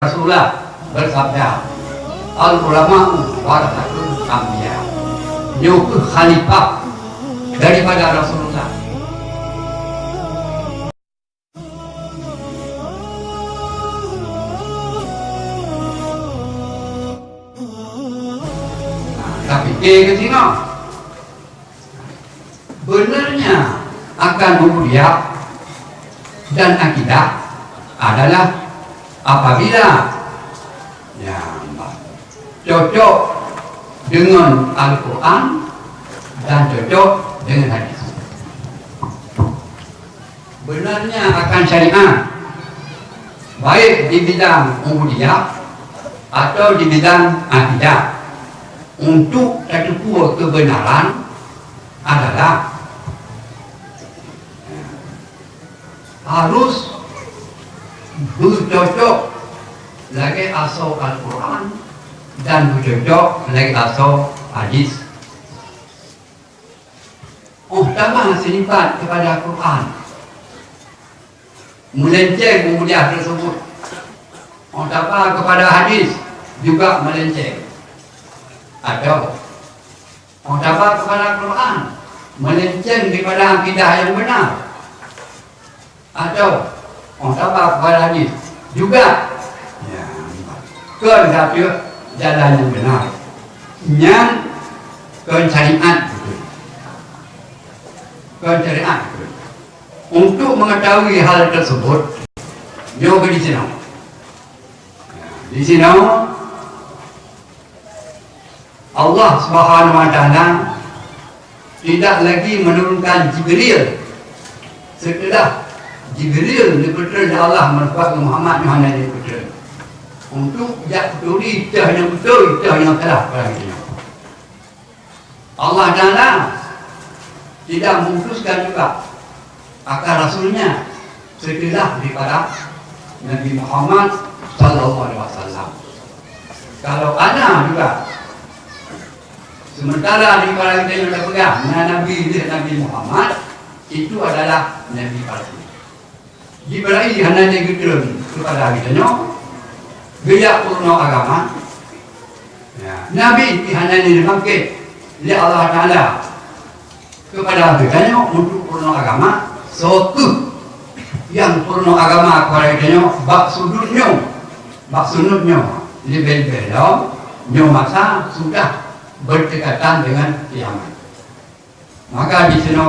Rasulullah bersabda, al-ulama'u warathatul anbiya. Itu khalifah daripada Rasulullah. Tapi ke sini benarnya akan ubudiyah dan akidah adalah apabila cocok dengan Al-Quran dan cocok dengan hadis. Benarnya akan syariat baik di bidang ubudiyah atau di bidang akidah. Untuk satu buah kebenaran adalah harus bercocok lagi asal Al-Quran dan bercocok lagi asal hadis. Tambah sifat kepada Al-Quran melenceng ubudiyah tersebut. Tambah kepada hadis juga melenceng. Atau dapat kepada Al-Quran melenceng daripada akidah yang benar, atau dapat kepada hadis juga ke satu jalan yang benar yang ke syariat. Untuk mengetahui hal tersebut, jauh di sini. Di sini Allah Subhanahu wa Ta'ala tidak lagi menurunkan Jibril setelah Jibril diputra Allah merupakan Muhammad Yohanes diputra untuk tidak peduli dah yang betul, dah yang salah pada kita. Allah Ta'ala tidak memutuskan juga akan Rasulnya setelah daripada Nabi Muhammad Sallallahu Alaihi Wasallam. Kalau ada juga sementara di para kita yang pegang Nabi Muhammad itu adalah Nabi palsu. Jibril hanya dikatakan kepada kita gaya purna agama. Nabi hanya dibangkit oleh Allah Taala kepada kita untuk purna agama. Suatu yang purna agama kepada kita maksudnya lebih belum masa sudah berdekatan dengan kiamat. Maka di sini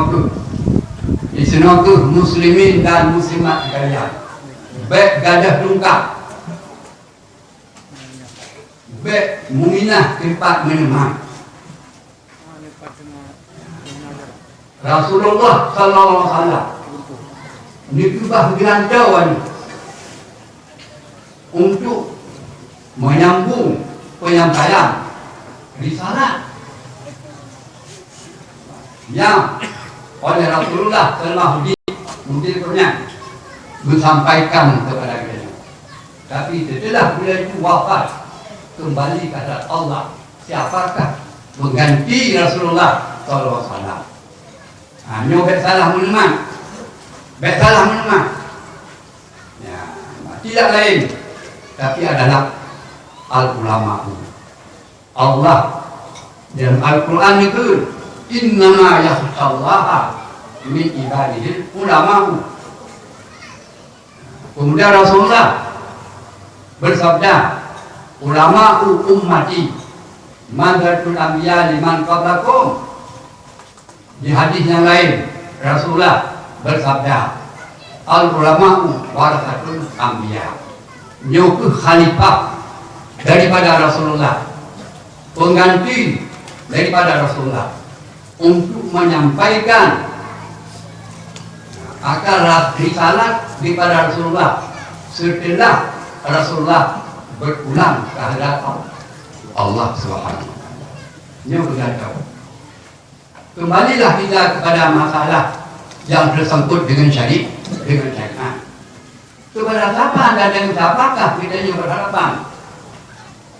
muslimin dan muslimat sekalian, baik gadah lengkap, baik muminah tempat menemani Rasulullah Sallallahu Alaihi Wasallam nikubah gelandawan untuk menyambung penyampaian risalah yang oleh Rasulullah telah dimudirkannya disampaikan kepada kita. Tapi setelah beliau itu wafat kembali kepada Allah, siapakah mengganti Rasulullah Sallallahu Alaihi Wasallam? Hanya salah meneman, tidak lain tapi adalah al-ulama. Allah dalam Al-Quran itu innama yakhshallaha min ibadihil ulama. Kemudian Rasulullah bersabda, ulama ummati madratul anbiya liman qablakum. Di hadis yang lain Rasulullah bersabda, al-ulama warathatul anbiya. Itu khalifah daripada Rasulullah, pengganti daripada Rasulullah untuk menyampaikan akar risalah daripada Rasulullah setelah Rasulullah berulang ke hadapan Allah Subhanahu wa Ta'ala. Ini berkata, kembalilah kita kepada masalah yang tersangkut dengan syariat. Kepada siapa dan dengan siapakah kita yang berharapan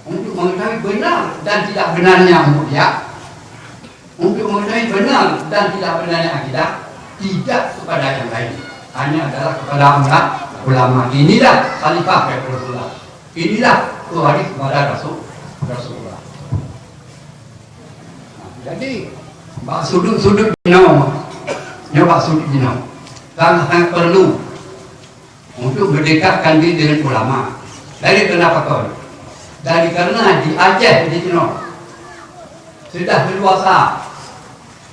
untuk mengetahui benar dan tidak benarnya ubudiyah, untuk mengetahui benar dan tidak benarnya akidah, tidak kepada yang lain, hanya adalah kepada ulama. Inilah khalifah Rasulullah Inilah waris kepada Rasulullah. Jadi bak sudut-sudut jenau, bak sudut jenau sangat perlu untuk berdekatkan diri dengan ulama. Dari kenapa kau? Dari kerana di Aceh di jenau sudah berluasa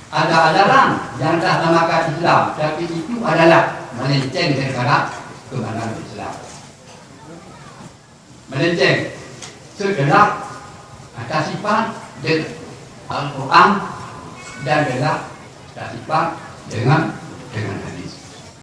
ada ajaran yang dah namakan Islam, tapi itu adalah melenceng daripada kebenaran Islam. Melenceng setelah atas sifat dengan Al-Quran dan adalah atas sifat dengan